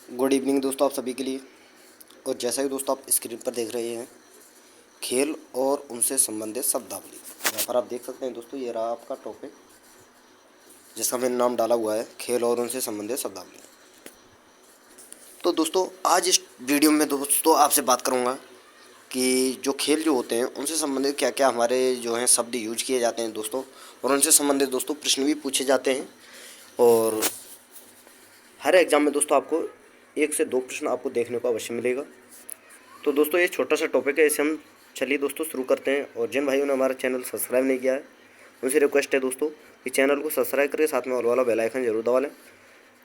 Good evening दोस्तों आप सभी के लिए। और जैसा कि दोस्तों आप स्क्रीन पर देख रहे हैं, खेल और उनसे संबंधित शब्दावली। यहाँ पर आप देख सकते हैं दोस्तों, ये रहा आपका टॉपिक जिसका मैंने नाम डाला हुआ है, खेल और उनसे संबंधित शब्दावली। तो दोस्तों आज इस वीडियो में दोस्तों आपसे बात करूँगा कि जो खेल जो होते हैं उनसे संबंधित क्या क्या हमारे जो हैं शब्द यूज किए जाते हैं दोस्तों, और उनसे संबंधित दोस्तों प्रश्न भी पूछे जाते हैं। और हर एग्ज़ाम में दोस्तों आपको 1 से 2 प्रश्न आपको देखने को अवश्य मिलेगा। तो दोस्तों ये छोटा सा टॉपिक है, इसे हम चलिए दोस्तों शुरू करते हैं। और जिन भाइयों ने हमारा चैनल सब्सक्राइब नहीं किया है उनसे रिक्वेस्ट है दोस्तों कि चैनल को सब्सक्राइब करके साथ में ऑल वाला बेल आइकन जरूर दबा लें,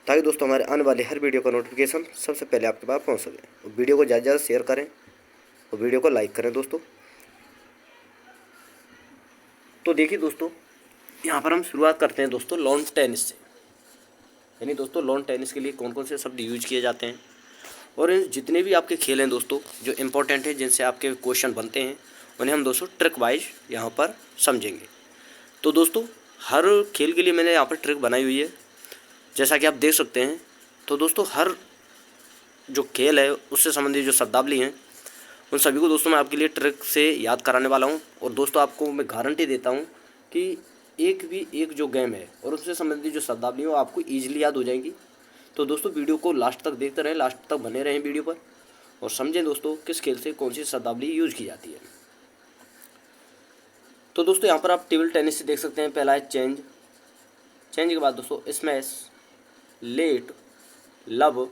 ताकि दोस्तों हमारे आने वाली हर वीडियो का नोटिफिकेशन सबसे पहले आपके पास पहुंच सके। और वीडियो को ज़्यादा से ज़्यादा शेयर करें और वीडियो को लाइक करें दोस्तों। तो देखिए दोस्तों, यहाँ पर हम शुरुआत करते हैं दोस्तों लॉन टेनिस से। यानी दोस्तों लॉन टेनिस के लिए कौन कौन से शब्द यूज किए जाते हैं, और जितने भी आपके खेल हैं दोस्तों जो इम्पोर्टेंट है, जिनसे आपके क्वेश्चन बनते हैं, उन्हें हम दोस्तों ट्रिक वाइज यहाँ पर समझेंगे। तो दोस्तों हर खेल के लिए मैंने यहाँ पर ट्रिक बनाई हुई है, जैसा कि आप देख सकते हैं। तो दोस्तों हर जो खेल है उससे संबंधित जो शब्दावली हैं उन सभी को दोस्तों मैं आपके लिए ट्रिक से याद कराने वाला हूँ। और दोस्तों आपको मैं गारंटी देता हूँ कि एक जो गेम है और उससे संबंधित जो शब्दावली है वो आपको ईजिली याद हो जाएंगी। तो दोस्तों वीडियो को लास्ट तक देखते रहें, लास्ट तक बने रहें वीडियो पर, और समझें दोस्तों किस खेल से कौन सी शब्दावली यूज की जाती है। तो दोस्तों यहाँ पर आप टेबल टेनिस से देख सकते हैं, पहला है चेंज। चेंज के बाद दोस्तों स्मैश, लेट, लब,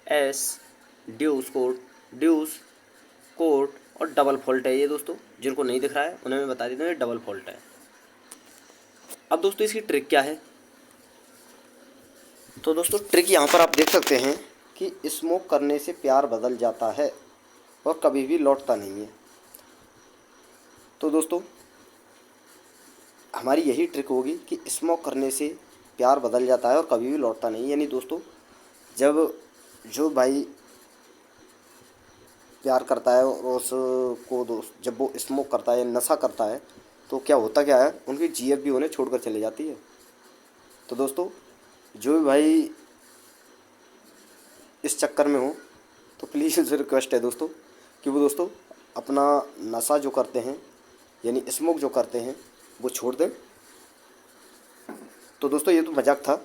एस, ड्यूस कोर्ट और डबल फॉल्ट है। ये दोस्तों जिनको नहीं दिख रहा है उन्हें मैं बता देता हूँ, ये डबल फॉल्ट है। अब दोस्तों इसकी ट्रिक क्या है। तो दोस्तों ट्रिक यहाँ पर आप देख सकते हैं कि स्मोक करने से प्यार बदल जाता है और कभी भी लौटता नहीं है। तो दोस्तों हमारी यही ट्रिक होगी कि स्मोक करने से प्यार बदल जाता है और कभी भी लौटता नहीं। यानी दोस्तों जब जो भाई प्यार करता है और उसको दोस्त जब वो स्मोक करता है या नशा करता है तो क्या होता क्या है, उनकी जीएफ भी उन्हें छोड़कर चली जाती है। तो दोस्तों जो भी भाई इस चक्कर में हो तो प्लीज़ उनसे रिक्वेस्ट है दोस्तों कि वो दोस्तों अपना नशा जो करते हैं यानी स्मोक जो करते हैं वो छोड़ दें। तो दोस्तों ये तो मजाक था,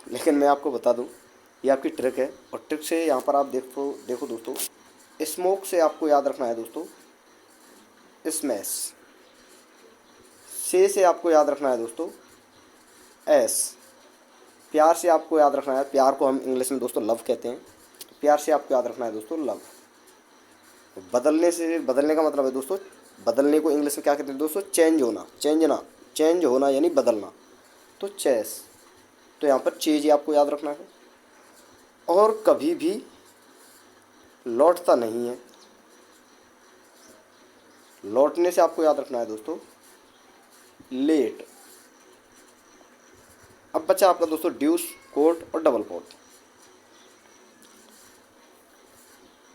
लेकिन मैं आपको बता दूं ये आपकी ट्रिक है। और ट्रिक से यहाँ पर आप देखो दोस्तों, स्मोक से आपको याद रखना है दोस्तों स्मैश, से आपको याद रखना है दोस्तों एस, प्यार से आपको याद रखना है, प्यार को हम इंग्लिश में दोस्तों लव कहते हैं, तो प्यार से आपको याद रखना है दोस्तों लव। बदलने का मतलब है दोस्तों, बदलने को इंग्लिश में क्या कहते हैं दोस्तों, चेंज होना यानी बदलना, तो चेस। तो यहाँ पर चेज आपको याद रखना है। और कभी भी लौटता नहीं है, लौटने से आपको याद रखना है दोस्तों लेट। अब बचा आपका दोस्तों ड्यूस, कोर्ट और डबल कोर्ट।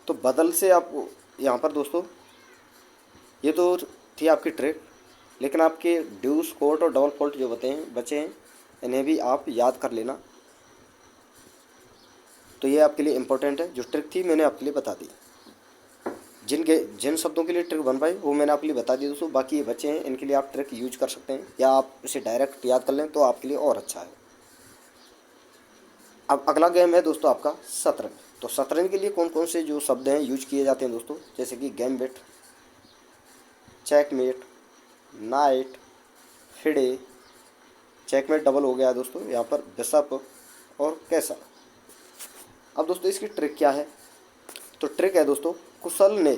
तो बदल से आपको यहाँ पर दोस्तों ये तो थी आपकी ट्रिक, लेकिन आपके ड्यूस, कोर्ट और डबल फॉल्ट जो बचे हैं इन्हें भी आप याद कर लेना। तो ये आपके लिए इम्पोर्टेंट है, जो ट्रिक थी मैंने आपके लिए बता दी। जिन शब्दों के लिए ट्रिक बन पाई वो मैंने आपके लिए बता दी दोस्तों। बाकी ये बचे हैं, इनके लिए आप ट्रिक यूज कर सकते हैं या आप इसे डायरेक्ट याद कर लें तो आपके लिए और अच्छा है। अब अगला गेम है दोस्तों आपका शतरंज। तो शतरंज के लिए कौन कौन से जो शब्द हैं यूज किए जाते हैं दोस्तों, जैसे कि gambit, checkmate, night, FIDE, checkmate double हो गया दोस्तों यहाँ पर, बिशप और कैसल। अब दोस्तों इसकी ट्रिक क्या है। तो ट्रिक है दोस्तों, कुशल ने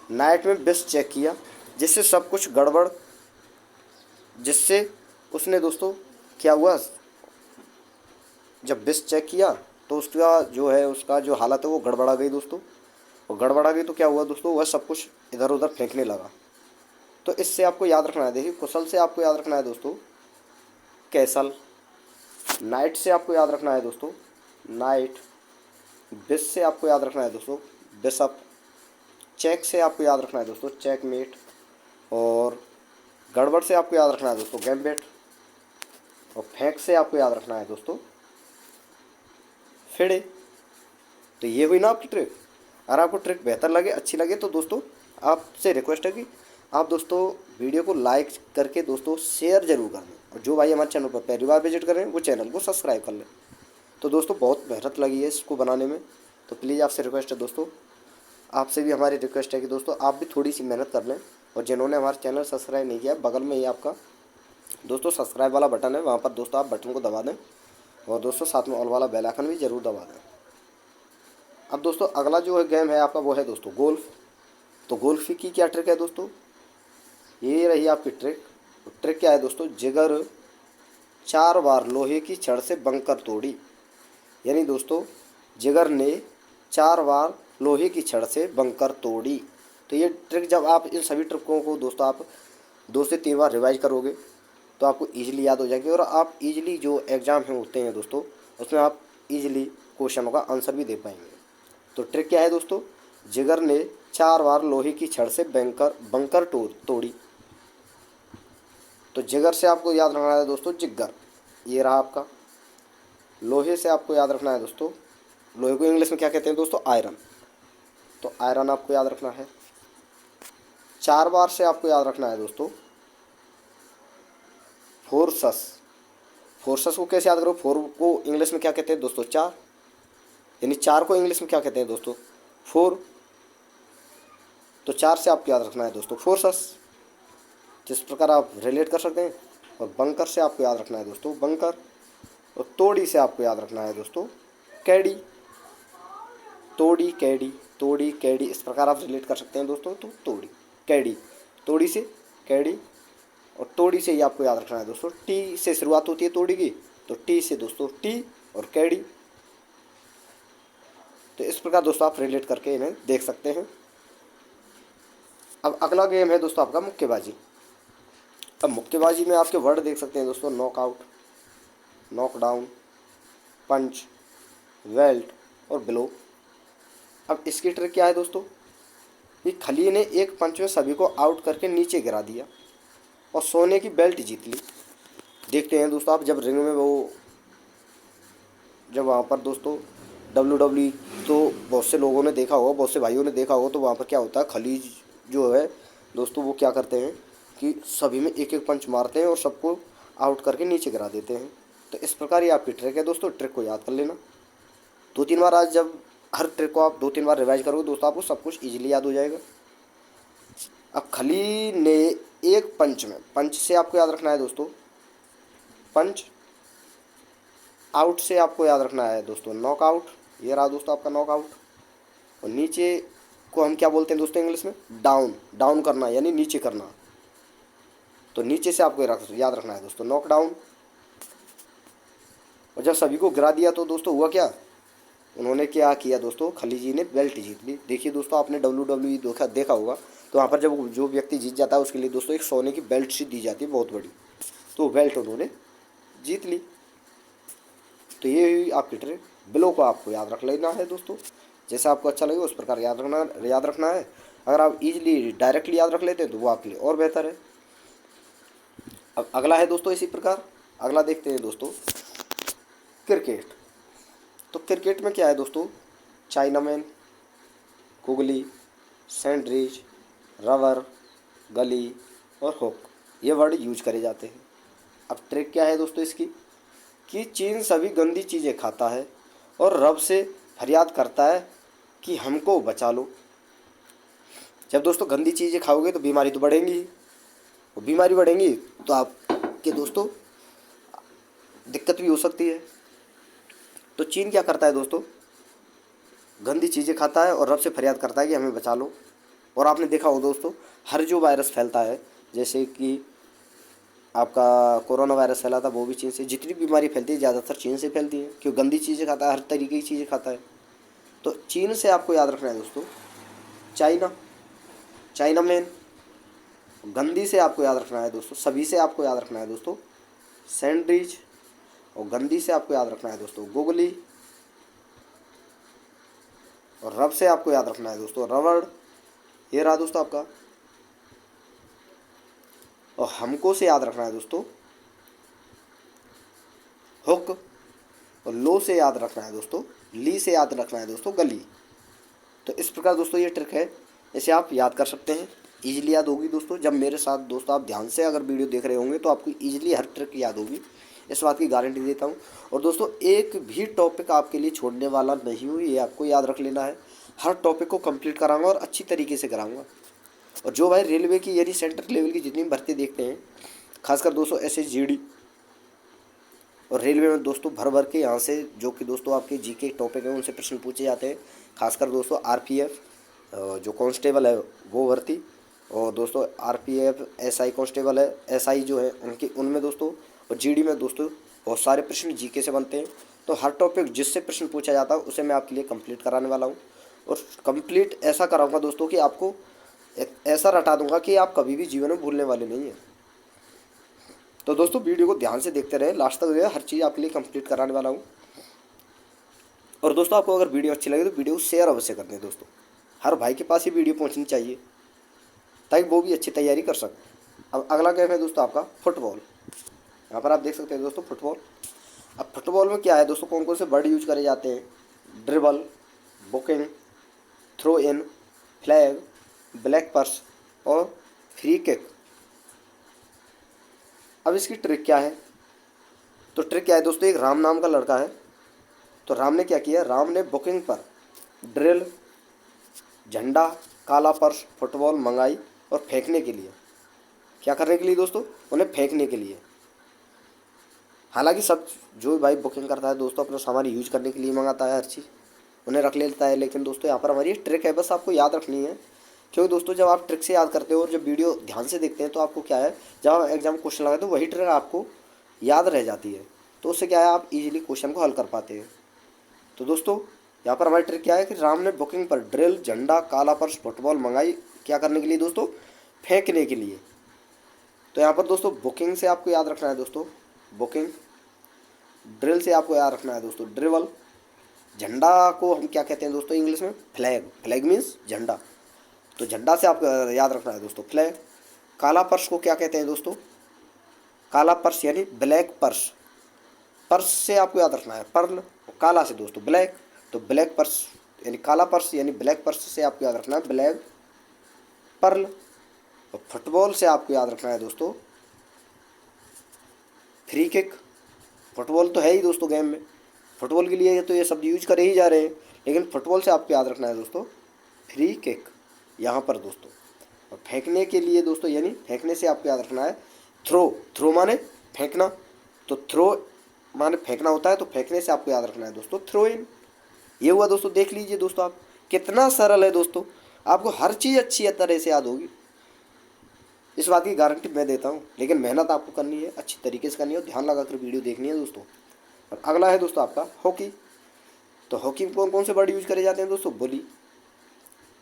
नाइट में बिश चेक किया जिससे सब कुछ गड़बड़, जिससे उसने दोस्तों क्या हुआ, जब बिश चेक किया तो उसका जो हालत है वो गड़बड़ा गई दोस्तों। और गड़बड़ा गई तो क्या हुआ दोस्तों, वह सब कुछ इधर उधर फेंकने लगा। तो इससे आपको याद रखना है, देखिए कुशल से आपको याद रखना है दोस्तों कैसल, नाइट से आपको याद रखना है दोस्तों नाइट, बिश से आपको याद रखना है दोस्तों बिशप, चेक से आपको याद रखना है दोस्तों चेकमेट, और गड़बड़ से आपको याद रखना है दोस्तों गैम्बिट, और फेंक से आपको याद रखना है दोस्तों फिडे। तो ये हुई ना आपकी ट्रिक। अगर आपको ट्रिक बेहतर लगे, अच्छी लगे, तो दोस्तों आपसे रिक्वेस्ट है कि आप दोस्तों वीडियो को लाइक करके दोस्तों शेयर जरूर कर दें, और जो भाई हमारे चैनल पर पहली बार विजिट करें वो चैनल को सब्सक्राइब कर लें। तो दोस्तों बहुत मेहनत लगी है इसको बनाने में, तो प्लीज़ आपसे रिक्वेस्ट है दोस्तों, आपसे भी हमारी रिक्वेस्ट है कि दोस्तों आप भी थोड़ी सी मेहनत कर लें, और जिन्होंने हमारा चैनल सब्सक्राइब नहीं किया, बगल में ही आपका दोस्तों सब्सक्राइब वाला बटन है, वहाँ पर दोस्तों आप बटन को दबा दें, और दोस्तों साथ में ऑल वाला बेल आइकन भी ज़रूर दबा दें। अब दोस्तों अगला जो है गेम है आपका, वो है दोस्तों गोल्फ। तो गोल्फ की क्या ट्रिक है दोस्तों, ये रही आपकी ट्रिक। ट्रिक क्या है दोस्तों, जिगर 4 बार लोहे की छड़ से बंकर तोड़ी। यानी दोस्तों जिगर ने 4 बार लोहे की छड़ से बंकर तोड़ी। तो ये ट्रिक जब आप इन सभी ट्रिकों को दोस्तों आप 2 से 3 बार रिवाइज करोगे तो आपको ईजिली याद हो जाएगी, और आप ईजिली जो एग्ज़ाम में होते हैं दोस्तों उसमें आप ईजिली क्वेश्चनों का आंसर भी दे पाएंगे। तो ट्रिक क्या है दोस्तों, जिगर ने 4 बार लोहे की छड़ से बंकर तोड़ी। तो जिगर से आपको याद रखना है दोस्तों जिगर, ये रहा आपका। लोहे से आपको याद रखना है दोस्तों, लोहे को इंग्लिश में क्या कहते हैं दोस्तों, आयरन। तो आयरन आपको याद रखना है। 4 बार से आपको याद रखना है दोस्तों फोर्सस। फोर्सस को कैसे याद करो, फोर को इंग्लिश में क्या कहते हैं दोस्तों, 4। यानी 4 को इंग्लिश में क्या कहते हैं दोस्तों, 4। तो 4 से आपको याद रखना है दोस्तों फोर्सस, जिस प्रकार आप रिलेट कर सकते हैं। और बंकर से आपको याद रखना है दोस्तों बंकर। और तोड़ी से आपको याद रखना है दोस्तों कैडी। तोड़ी कैडी, तोड़ी कैडी, इस प्रकार आप रिलेट कर सकते हैं दोस्तों। तो तोड़ी कैडी, तोड़ी से कैडी, और तोड़ी से ही आपको याद रखना है दोस्तों टी से शुरुआत होती है तोड़ी की, तो टी से दोस्तों टी और कैडी। तो इस प्रकार दोस्तों आप रिलेट करके इन्हें देख सकते हैं। अब अगला गेम है दोस्तों आपका मुक्केबाजी। अब मुक्केबाजी में आपके वर्ड देख सकते हैं दोस्तों, नॉकआउट, नॉकडाउन, पंच, वेल्ट और ब्लो। अब इसकी ट्रिक क्या है दोस्तों, कि खली ने एक पंच में सभी को आउट करके नीचे गिरा दिया और सोने की बेल्ट जीत ली। देखते हैं दोस्तों आप, जब रिंग में जब वहाँ पर दोस्तों WWE, तो बहुत से लोगों ने देखा होगा, बहुत से भाइयों ने देखा होगा, तो वहाँ पर क्या होता है, खली जो है दोस्तों वो क्या करते हैं कि सभी में एक एक पंच मारते हैं और सबको आउट करके नीचे गिरा देते हैं। तो इस प्रकार ये आपकी ट्रिक है दोस्तों, ट्रिक को याद कर लेना 2-3 बार। आज जब हर ट्रिक को आप 2-3 बार रिवाइज करोगे दोस्तों आपको सब कुछ ईजिली याद हो जाएगा। अब खली ने एक पंच में, पंच से आपको याद रखना है दोस्तों पंच, आउट से आपको याद रखना है दोस्तों नॉकआउट। ये रहा दोस्तों आपका नॉकआउट। और नीचे को हम क्या बोलते हैं दोस्तों इंग्लिश में, डाउन। डाउन करना यानी नीचे करना, तो नीचे से आपको याद रखना है दोस्तों नॉकडाउन। और जब सभी को गिरा दिया तो दोस्तों हुआ क्या, उन्होंने क्या किया दोस्तों, खली जी ने बेल्ट जीत ली। देखिए दोस्तों आपने WWE देखा होगा, तो वहाँ पर जब जो व्यक्ति जीत जाता है उसके लिए दोस्तों एक सोने की बेल्ट सी दी जाती है बहुत बड़ी, तो बेल्ट उन्होंने जीत ली। तो ये हुई आपकी ट्रिक। बिलो को आपको याद रख लेना है दोस्तों, जैसा आपको अच्छा लगे उस प्रकार याद रखना है। अगर आप इजीली डायरेक्टली याद रख लेते हैं तो वो आपके लिए और बेहतर है। अब अगला है दोस्तों इसी प्रकार, अगला देखते हैं दोस्तों क्रिकेट। तो क्रिकेट में क्या है दोस्तों, चाइनामैन, कुगली, सैंडरिच, रबर, गली और हुक, ये वर्ड यूज करे जाते हैं। अब ट्रिक क्या है दोस्तों इसकी, कि चीन सभी गंदी चीज़ें खाता है और रब से फरियाद करता है कि हमको बचा लो। जब दोस्तों गंदी चीज़ें खाओगे तो बीमारी तो बढ़ेंगी ही, और बीमारी बढ़ेंगी तो आपके दोस्तों दिक्कत भी हो सकती है। तो चीन क्या करता है दोस्तों, गंदी चीज़ें खाता है और रब से फरियाद करता है कि हमें बचा लो। और आपने देखा हो दोस्तों, हर जो वायरस फैलता है, जैसे कि आपका कोरोना वायरस फैला था वो भी चीन से, जितनी बीमारी फैलती है ज़्यादातर चीन से फैलती है, क्यों गंदी चीज़ें खाता है, हर तरीके की चीज़ें खाता है। तो चीन से आपको याद रखना है दोस्तों चाइना, चाइना मैन। गंदी से आपको याद रखना है दोस्तों, सभी से आपको याद रखना है दोस्तों सैंडविच। और गंदी से आपको याद रखना है दोस्तों गुगली। और रब से आपको याद रखना है दोस्तों रबड़। ये रहा दोस्तों आपका। और हमको से याद रखना है दोस्तों हुक। और लो से याद रखना है दोस्तों, ली से याद रखना है दोस्तों गली। तो इस प्रकार दोस्तों ये ट्रिक है, इसे आप याद कर सकते हैं, ईजिली याद होगी दोस्तों। जब मेरे साथ दोस्तों आप ध्यान से अगर वीडियो देख रहे होंगे तो आपको ईजिली हर ट्रिक याद होगी, इस बात की गारंटी देता हूँ। और दोस्तों एक भी टॉपिक आपके लिए छोड़ने वाला नहीं हूँ, ये आपको याद रख लेना है। हर टॉपिक को कंप्लीट कराऊंगा और अच्छी तरीके से कराऊंगा। और जो भाई रेलवे की यानी सेंट्रल लेवल की जितनी भर्ती देखते हैं, खासकर दोस्तों SSGD और रेलवे में दोस्तों भर भर के यहाँ से जो कि दोस्तों आपके जीके टॉपिक हैं उनसे प्रश्न पूछे जाते हैं। खासकर दोस्तों RPF जो कांस्टेबल है वो भर्ती, और दोस्तों RPF SI कांस्टेबल है, SI जो है उनकी उनमें दोस्तों, और GD में दोस्तों बहुत सारे प्रश्न जीके से बनते हैं। तो हर टॉपिक जिससे प्रश्न पूछा जाता है उसे मैं आपके लिए कंप्लीट कराने वाला हूँ। और कंप्लीट ऐसा कराऊंगा दोस्तों कि आपको ऐसा रटा दूंगा कि आप कभी भी जीवन में भूलने वाले नहीं हैं। तो दोस्तों वीडियो को ध्यान से देखते रहे, लास्ट तक जो है हर चीज़ आपके लिए कंप्लीट कराने वाला हूँ। और दोस्तों आपको अगर वीडियो अच्छी लगे तो वीडियो को शेयर अवश्य कर दें दोस्तों, हर भाई के पास ये वीडियो पहुँचनी चाहिए ताकि वो भी अच्छी तैयारी कर सके। अब अगला गेम है दोस्तों आपका फुटबॉल। यहाँ पर आप देख सकते हैं दोस्तों फुटबॉल। अब फुटबॉल में क्या है दोस्तों, कौन कौन से वर्ड यूज करे जाते हैं? Dribble, booking, throw in, flag, black purse और फ्री किक। अब इसकी ट्रिक क्या है? तो ट्रिक क्या है दोस्तों, एक राम नाम का लड़का है, तो राम ने क्या किया, राम ने बुकिंग पर ड्रिल, झंडा, काला पर्स, फुटबॉल मंगाई और फेंकने के लिए, क्या करने के लिए दोस्तों, उन्हें फेंकने के लिए। हालांकि सब जो भाई बुकिंग करता है दोस्तों अपना सामान यूज करने के लिए मंगाता है, हर चीज़ उन्हें रख लेता है, लेकिन दोस्तों यहाँ पर हमारी ट्रिक है, बस आपको याद रखनी है। क्योंकि दोस्तों जब आप ट्रिक से याद करते हो और जब वीडियो ध्यान से देखते हैं तो आपको क्या है, जब एग्जाम क्वेश्चन लगाते तो वही ट्रिक आपको याद रह जाती है, तो उससे क्या है आप इजीली क्वेश्चन को हल कर पाते हैं। तो दोस्तों यहाँ पर हमारी ट्रिक क्या है कि राम ने बुकिंग पर ड्रिल, झंडा, काला पर्स, फुटबॉल मंगाई, क्या करने के लिए दोस्तों, फेंकने के लिए। तो यहाँ पर दोस्तों बुकिंग से आपको याद रखना है दोस्तों बुकिंग, ड्रिल से आपको याद रखना है दोस्तों ड्रिबल, झंडा को हम क्या कहते हैं दोस्तों इंग्लिश में, फ्लैग, फ्लैग मीन्स झंडा, तो झंडा से आपको याद रखना है दोस्तों फ्लैग। काला पर्स को क्या कहते हैं दोस्तों, काला पर्स यानी ब्लैक पर्स, पर्स से आपको याद रखना है पर्ल, और काला से दोस्तों ब्लैक, तो ब्लैक पर्स यानी काला पर्स यानी ब्लैक पर्स से आपको याद रखना है ब्लैक पर्ल। और फुटबॉल से आपको याद रखना है दोस्तों फ्री किक। फुटबॉल तो है ही दोस्तों गेम में, फुटबॉल के लिए तो ये शब्द यूज करे ही जा रहे हैं, लेकिन फुटबॉल से आपको याद रखना है दोस्तों फ्री किक यहाँ पर दोस्तों। और फेंकने के लिए दोस्तों यानी फेंकने से आपको याद रखना है थ्रो, थ्रो माने फेंकना, तो थ्रो माने फेंकना होता है, तो फेंकने से आपको याद रखना है दोस्तों थ्रो इन। ये हुआ दोस्तों, देख लीजिए दोस्तों आप कितना सरल है दोस्तों, आपको हर चीज़ अच्छी तरह से याद होगी, इस बात की गारंटी मैं देता हूँ। लेकिन मेहनत आपको करनी है, अच्छी तरीके से करनी है और ध्यान लगाकर वीडियो देखनी है दोस्तों। और अगला है दोस्तों आपका हॉकी। तो हॉकी में कौन कौन से वर्ड यूज करे जाते हैं दोस्तों, bully,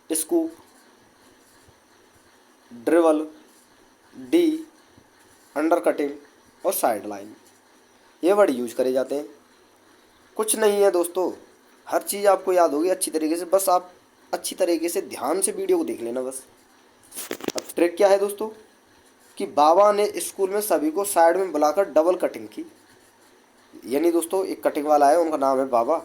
scoop, dribble, D, undercutting और साइड लाइन, ये वर्ड यूज करे जाते हैं। कुछ नहीं है दोस्तों, हर चीज़ आपको याद होगी अच्छी तरीके से, बस आप अच्छी तरीके से ध्यान से वीडियो को देख लेना बस। अब ट्रिक क्या है दोस्तों कि बाबा ने स्कूल में सभी को साइड में बुलाकर डबल कटिंग की, यानी दोस्तों एक कटिंग वाला है उनका नाम है बाबा,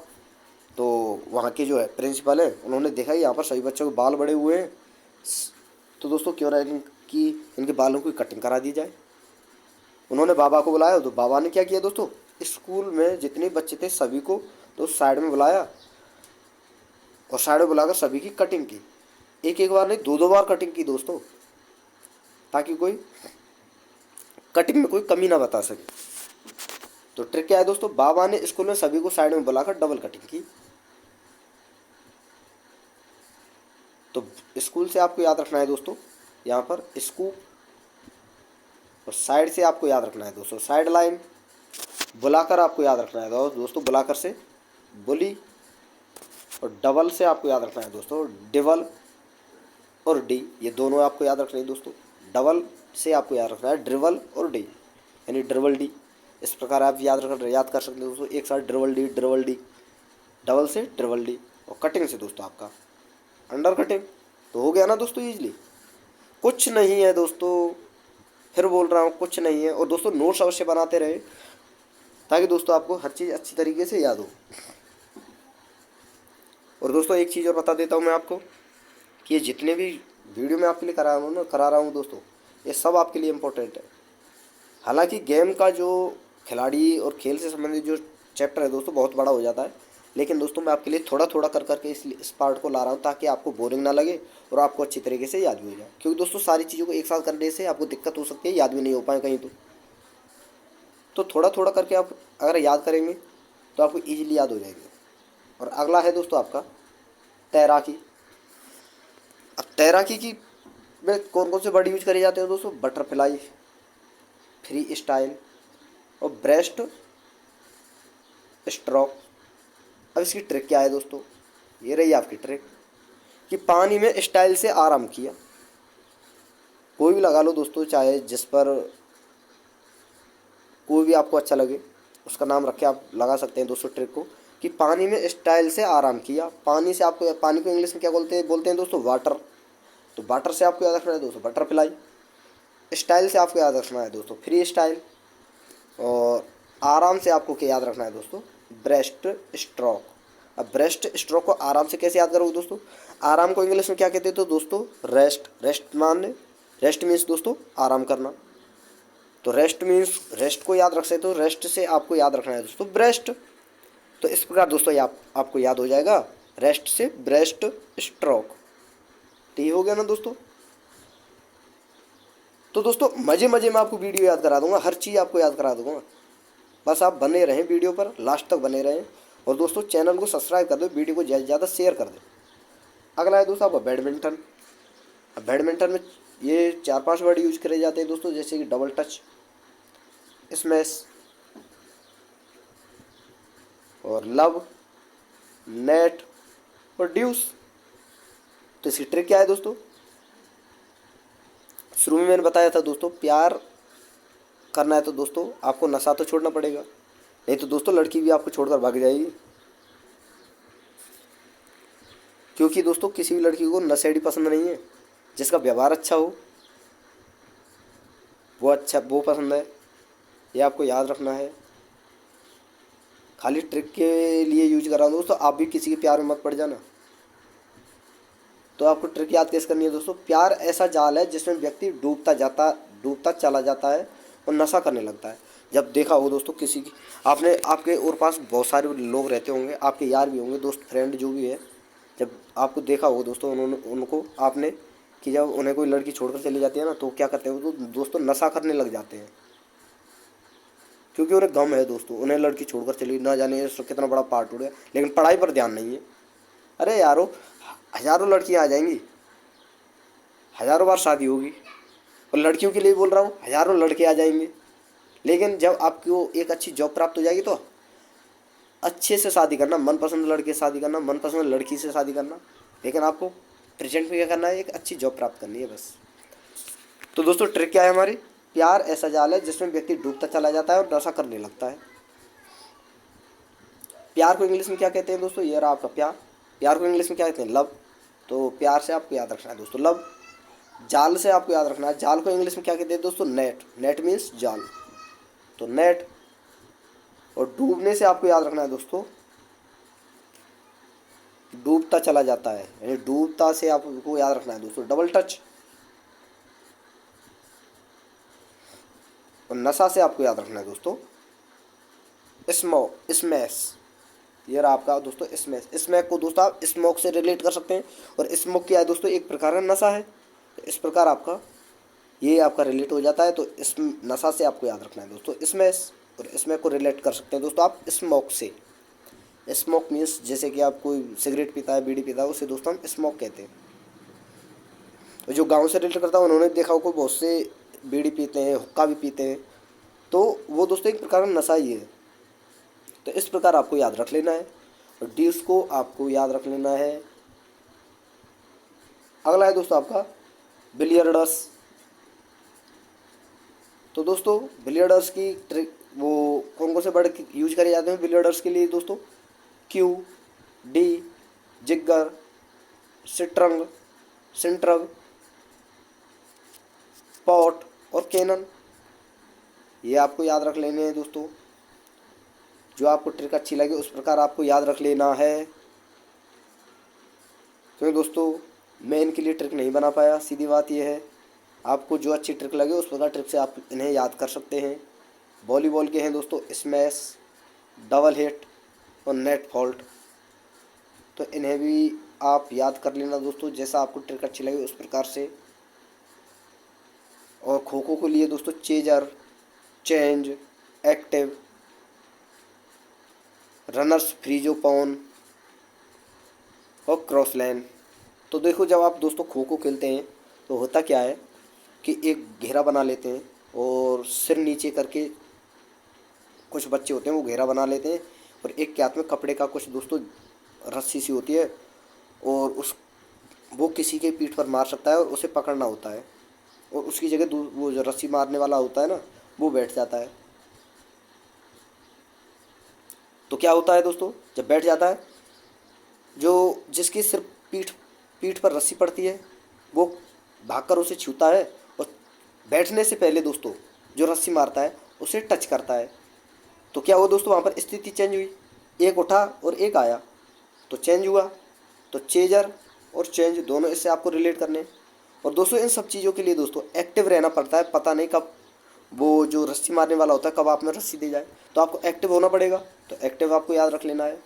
तो वहाँ के जो है प्रिंसिपल है, उन्होंने देखा कि यहाँ पर सभी बच्चों के बाल बड़े हुए हैं, तो दोस्तों क्यों ना कि इनके बालों की कटिंग करा दी जाए। उन्होंने बाबा को बुलाया, तो बाबा ने क्या किया दोस्तों, स्कूल में जितने बच्चे थे सभी को तो साइड में बुलाया और साइड में बुलाकर सभी की कटिंग की, एक एक बार नहीं दो दो बार कटिंग की दोस्तों, ताकि कोई कटिंग में कोई कमी ना बता सके। तो ट्रिक क्या है दोस्तों, बाबा ने स्कूल में सभी को साइड में बुलाकर डबल कटिंग की। तो स्कूल से आपको याद रखना है दोस्तों यहाँ पर स्कूप, और साइड से आपको याद रखना है दोस्तों साइड लाइन, बुलाकर आपको याद रखना है दोस्तों बुलाकर से बुली, और डबल से आपको याद रखना है दोस्तों डिबल और डी, ये दोनों आपको याद रखना है दोस्तों। डबल से आपको याद रखना है ड्रिबल और डी यानी ड्रिबल डी, इस प्रकार आप याद कर सकते हो दोस्तों, एक साथ ड्रिबल डी, डबल से ड्रिबल डी, और कटिंग से दोस्तों आपका अंडर कटिंग। तो हो गया ना दोस्तों ईजिली, कुछ नहीं है दोस्तों, फिर बोल रहा हूँ कुछ नहीं है। और दोस्तों नोट्स अवश्य बनाते रहे, ताकि दोस्तों आपको हर चीज़ अच्छी तरीके से याद हो। और दोस्तों एक चीज़ और बता देता हूँ मैं आपको कि ये जितने भी वीडियो मैं आपके लिए करा रहा हूँ दोस्तों, ये सब आपके लिए इम्पोर्टेंट है। हालांकि गेम का जो खिलाड़ी और खेल से संबंधित जो चैप्टर है दोस्तों बहुत बड़ा हो जाता है, लेकिन दोस्तों मैं आपके लिए थोड़ा थोड़ा कर करके इस पार्ट को ला रहा हूँ ताकि आपको बोरिंग ना लगे और आपको अच्छी तरीके से याद भी हो जाए। क्योंकि दोस्तों सारी चीज़ों को एक साथ करने से आपको दिक्कत हो सकती है, याद भी नहीं हो पाए कहीं तो थोड़ा थोड़ा करके आप अगर याद करेंगे तो आपको ईजिली याद हो जाएंगे। और अगला है दोस्तों आपका तैराकी। अब तैराकी की में कौन कौन से वर्ड यूज करे जाते हैं दोस्तों? बटरफ्लाई, फ्री स्टाइल और ब्रेस्ट स्ट्रोक। अब इसकी ट्रिक क्या है दोस्तों? ये रही आपकी ट्रिक कि पानी में स्टाइल से आराम किया। कोई भी लगा लो दोस्तों, चाहे जिस पर कोई भी आपको अच्छा लगे उसका नाम रख के आप लगा सकते हैं दोस्तों ट्रिक को, कि पानी में स्टाइल से आराम किया। पानी से आपको, पानी को इंग्लिश में क्या बोलते हैं दोस्तों? वाटर। तो वाटर से आपको याद रखना है दोस्तों बटरफ्लाई, स्टाइल से आपको याद रखना है दोस्तों फ्री स्टाइल, और आराम से आपको क्या याद रखना है दोस्तों? Breast stroke. अब ब्रेस्ट स्ट्रोक को आराम से कैसे याद करोगे दोस्तों? आराम को इंग्लिश में क्या कहते हैं तो दोस्तों? रेस्ट। रेस्ट मीन्स दोस्तों आराम करना। तो रेस्ट मीन्स रेस्ट को याद रख सकते हो, रेस्ट से आपको याद रखना है दोस्तों ब्रेस्ट। तो इस प्रकार दोस्तों ये आपको याद हो जाएगा, रेस्ट से ब्रेस्ट स्ट्रोक। तो ये हो गया ना दोस्तों। तो दोस्तों मज़े मज़े में आपको वीडियो याद करा दूंगा, हर चीज़ आपको याद करा दूंगा। बस आप बने रहें वीडियो पर, लास्ट तक बने रहें। और दोस्तों चैनल को सब्सक्राइब कर दो, वीडियो को ज़्यादा से ज़्यादा शेयर कर दो। अगला है दोस्तों आपका बैडमिंटन। अब बैडमिंटन में ये 4-5 वर्ड यूज करे जाते हैं दोस्तों, जैसे कि डबल टच, स्मैश और लव, नेट और ड्यूस। तो इसकी ट्रिक क्या है दोस्तों? शुरू में मैंने बताया था दोस्तों, प्यार करना है तो दोस्तों आपको नशा तो छोड़ना पड़ेगा, नहीं तो दोस्तों लड़की भी आपको छोड़कर भाग जाएगी। क्योंकि दोस्तों किसी भी लड़की को नशेड़ी पसंद नहीं है, जिसका व्यवहार अच्छा हो वो पसंद है। ये आपको याद रखना है। खाली ट्रिक के लिए यूज कर रहा हूँ दोस्तों, आप भी किसी के प्यार में मत पड़ जाना। तो आपको ट्रिक याद कैसे करनी है दोस्तों? प्यार ऐसा जाल है जिसमें व्यक्ति डूबता चला जाता है और नशा करने लगता है। जब देखा हो दोस्तों किसी की, आपने आपके और पास बहुत सारे लोग रहते होंगे, आपके यार भी होंगे, दोस्त फ्रेंड जो भी है, जब आपको देखा हो दोस्तों उनको आपने कि जब उन्हें कोई लड़की छोड़कर चली जाती है ना, तो क्या करते हैं वो तो दोस्तों नशा करने लग जाते हैं। क्योंकि उन्हें गम है दोस्तों, उन्हें लड़की छोड़कर चली, ना जाने उसका कितना बड़ा पार्ट उड़ गया, लेकिन पढ़ाई पर ध्यान नहीं है। अरे यारो, हज़ारों लड़कियाँ आ जाएंगी, हज़ारों बार शादी होगी, और लड़कियों के लिए बोल रहा हूँ, हज़ारों लड़के आ जाएंगे, लेकिन जब आपको एक अच्छी जॉब प्राप्त हो जाएगी तो अच्छे से शादी करना, मनपसंद लड़के से शादी करना, मनपसंद लड़की से शादी करना। लेकिन आपको प्रेजेंट में क्या करना है? एक अच्छी जॉब प्राप्त करनी है बस। तो दोस्तों ट्रिक क्या है हमारी? प्यार ऐसा जाल है जिसमें व्यक्ति डूबता चला जाता है और नशा करने लगता है। प्यार को इंग्लिश में क्या कहते हैं दोस्तों? ये रहा आपका प्यार। प्यार को इंग्लिश में क्या कहते हैं? लव। तो प्यार से आपको याद रखना है दोस्तों लव। जाल से आपको याद रखना है, जाल को इंग्लिश में क्या कहते हैं दोस्तों? नेट। नेट मीन्स जाल, तो नेट। और डूबने से आपको याद रखना है दोस्तों, डूबता चला जाता है, यानी डूबता से आपको याद रखना है दोस्तों डबल टच। और नशा से आपको याद रखना है दोस्तों स्मैश। ये रहा आपका दोस्तों स्मैश। स्मैक को दोस्तों आप स्मोक से रिलेट कर सकते हैं, और स्मोक क्या है दोस्तों? एक प्रकार का नशा है। तो इस प्रकार आपका ये आपका रिलेट हो जाता है। तो इस नशा से आपको याद रखना है दोस्तों स्मैश, और स्मैक को रिलेट कर सकते हैं दोस्तों आप स्मोक से। स्मोक मीन्स जैसे कि आप कोई सिगरेट पीता है, बीड़ी पीता है, उसे दोस्तों हम स्मोक कहते हैं। और जो गाँव से रिलेट करता है उन्होंने देखा होगा बहुत से बीड़ी पीते हैं, हुक्का भी पीते हैं, तो वो दोस्तों एक प्रकार का नशा ही है। तो इस प्रकार आपको याद रख लेना है, और ड्यूस को आपको याद रख लेना है। अगला है दोस्तों आपका बिलियर्डस। तो दोस्तों बिलियर्डस की ट्रिक, वो कौन कौन से वर्ड यूज करे जाते हैं बिलियर्डस के लिए दोस्तों? क्यू, डी, जिगर, सिट्रंग, सिंट्रग, पॉट और कैनन। ये आपको याद रख लेने हैं दोस्तों। जो आपको ट्रिक अच्छी लगे उस प्रकार आपको याद रख लेना है। क्योंकि दोस्तों मैं इनके लिए ट्रिक नहीं बना पाया, सीधी बात यह है। आपको जो अच्छी ट्रिक लगे उस प्रकार ट्रिक से आप इन्हें याद कर सकते हैं। वॉलीबॉल के हैं दोस्तों स्मैश, डबल हिट और नेट फॉल्ट, तो इन्हें भी आप याद कर लेना दोस्तों, जैसा आपको ट्रिक अच्छी लगे उस प्रकार से। और खो खो के लिए दोस्तों चेजर, चेंज, एक्टिव, रनर्स फ्रीजो पॉन और क्रॉस लाइन। तो देखो जब आप दोस्तों खो खो खेलते हैं तो होता क्या है कि एक घेरा बना लेते हैं और सिर नीचे करके कुछ बच्चे होते हैं वो घेरा बना लेते हैं, और एक के हाथ में कपड़े का कुछ दोस्तों रस्सी सी होती है, और उस वो किसी के पीठ पर मार सकता है और उसे पकड़ना होता है, और उसकी जगह वो जो रस्सी मारने वाला होता है ना वो बैठ जाता है। तो क्या होता है दोस्तों, जब बैठ जाता है, जो जिसकी सिर्फ पीठ पीठ पर रस्सी पड़ती है वो भागकर उसे छूता है, और बैठने से पहले दोस्तों जो रस्सी मारता है उसे टच करता है। तो क्या हुआ दोस्तों, वहाँ पर स्थिति चेंज हुई, एक उठा और एक आया तो चेंज हुआ। तो चेजर और चेंज दोनों इससे आपको रिलेट करने। और दोस्तों इन सब चीज़ों के लिए दोस्तों एक्टिव रहना पड़ता है, पता नहीं कब वो जो रस्सी मारने वाला होता है कब आप में रस्सी दे जाए, तो आपको एक्टिव होना पड़ेगा। तो एक्टिव आपको याद रख लेना है।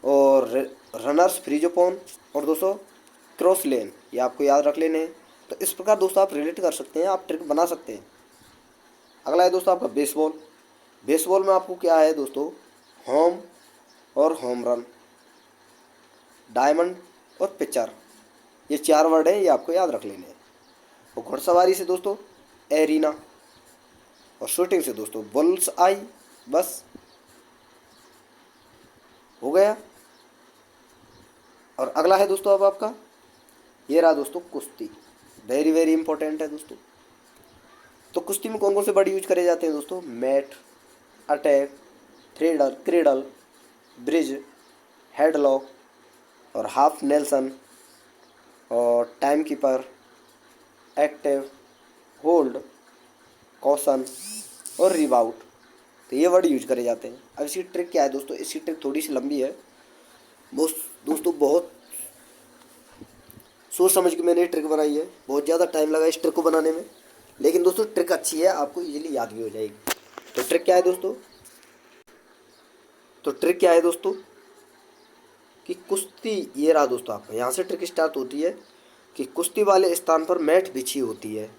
और रनर्स फ्रीजोपोन और दोस्तों क्रॉस लेन, ये आपको याद रख लेने हैं। तो इस प्रकार दोस्तों आप रिलेट कर सकते हैं, आप ट्रिक बना सकते हैं। अगला है दोस्तों आपका बेसबॉल। बेसबॉल में आपको क्या है दोस्तों, होम और होम रन, डायमंड और पिचर, ये 4 वर्ड हैं, ये आपको याद रख लेने हैं। और घुड़सवारी से दोस्तों एरिना, और शूटिंग से दोस्तों बुल्स आई, बस हो गया। और अगला है दोस्तों अब आपका, ये रहा दोस्तों कुश्ती, वेरी वेरी इंपॉर्टेंट है दोस्तों। तो कुश्ती में कौन कौन से वर्ड यूज करे जाते हैं दोस्तों, मैट, अटैक, थ्रेडल, क्रेडल, ब्रिज, हेडलॉक और हाफ नेल्सन और time keeper, active, hold, caution और रिबाउट, तो ये वर्ड यूज करे जाते हैं। अब इसकी ट्रिक क्या है दोस्तों, इसकी ट्रिक थोड़ी सी लंबी है दोस्तों, बहुत सोच समझ के मैंने ये ट्रिक बनाई है, बहुत ज़्यादा टाइम लगा इस ट्रिक को बनाने में, लेकिन दोस्तों ट्रिक अच्छी है, आपको इजीली याद भी हो जाएगी। तो ट्रिक क्या है दोस्तों, कि कुश्ती, ये रहा दोस्तों आपका, यहाँ से ट्रिक स्टार्ट होती है कि कुश्ती वाले स्थान पर मैट बिछी होती है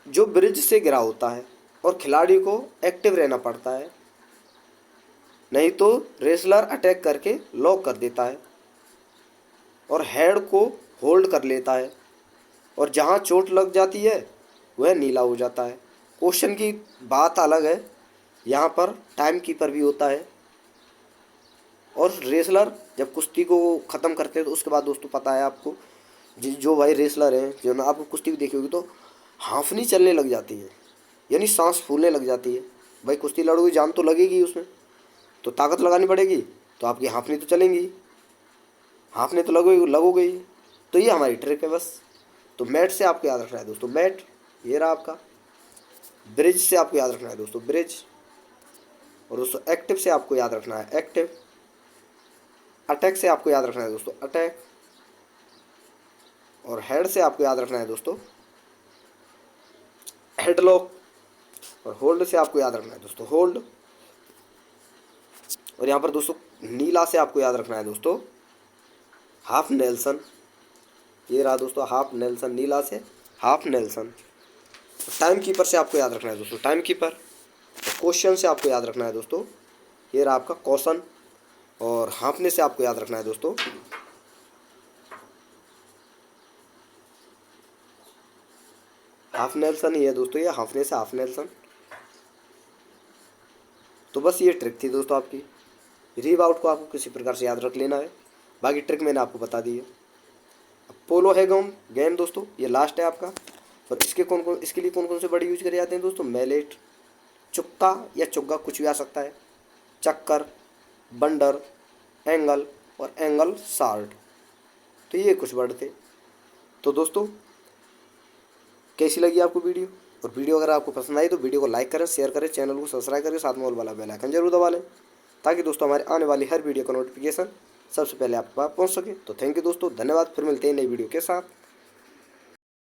जो ब्रिज से गिरा होता है, और खिलाड़ी को एक्टिव रहना पड़ता है, नहीं तो रेसलर अटैक करके लॉक कर देता है और हेड को होल्ड कर लेता है, और जहाँ चोट लग जाती है वह नीला हो जाता है। क्वेश्चन की बात अलग है, यहाँ पर टाइम कीपर भी होता है, और रेसलर जब कुश्ती को ख़त्म करते हैं तो उसके बाद दोस्तों पता है आपको, जो भाई रेसलर हैं, जो ना आपको कुश्ती भी देखी होगी तो हांफनी चलने लग जाती है, यानी सांस फूलने लग जाती है। भाई कुश्ती लड़ोगी, जान तो लगेगी उसमें, तो ताकत लगानी पड़ेगी, तो आपकी हांफनी तो चलेंगी, हांफने तो लगोगे ही। तो ये हमारी ट्रिक है बस। तो मैट से आपको याद रखना है दोस्तों मैट, ये रहा आपका। ब्रिज से आपको याद रखना है दोस्तों ब्रिज, और दोस्तों एक्टिव से आपको याद रखना है एक्टिव, अटैक से आपको याद रखना है दोस्तों अटैक, और हेड से आपको याद रखना है दोस्तों हेडलॉक, और होल्ड से आपको याद रखना है दोस्तों होल्ड। और यहाँ पर दोस्तों नीला से आपको याद रखना है दोस्तों हाफ नेल्सन, ये रहा दोस्तों हाफ नेल्सन, नीला से हाफ नेल्सन। टाइम कीपर से आपको याद रखना है दोस्तों टाइम कीपर, और क्वेश्चन से आपको याद रखना है दोस्तों, ये रहा आपका कॉशन, और हाँफने से आपको याद रखना है दोस्तों हाफ नेल्सन ही है दोस्तों, ये हाँफने से हाफ नेल्सन। तो बस ये ट्रिक थी दोस्तों आपकी। रीबाउट को आपको किसी प्रकार से याद रख लेना है, बाकी ट्रिक मैंने आपको बता दी है। अब पोलो है गेम दोस्तों, ये लास्ट है आपका। और इसके लिए कौन कौन से वर्ड यूज करे जाते हैं दोस्तों, मैलेट, चुक्का या चुग्गा कुछ भी आ सकता है, चक्कर, बंडर, एंगल और एंगल साल्ट, तो ये कुछ वर्ड थे। तो दोस्तों कैसी लगी आपको वीडियो, और वीडियो अगर आपको पसंद आई तो वीडियो को लाइक करें, शेयर करें, चैनल को सब्सक्राइब करें, साथ में ऑल वाला बेल आइकन जरूर दबा लें, ताकि दोस्तों हमारे आने वाली हर वीडियो का नोटिफिकेशन सबसे पहले आपके पास पहुँच सके। तो थैंक यू दोस्तों, धन्यवाद। फिर मिलते हैं नई वीडियो के साथ।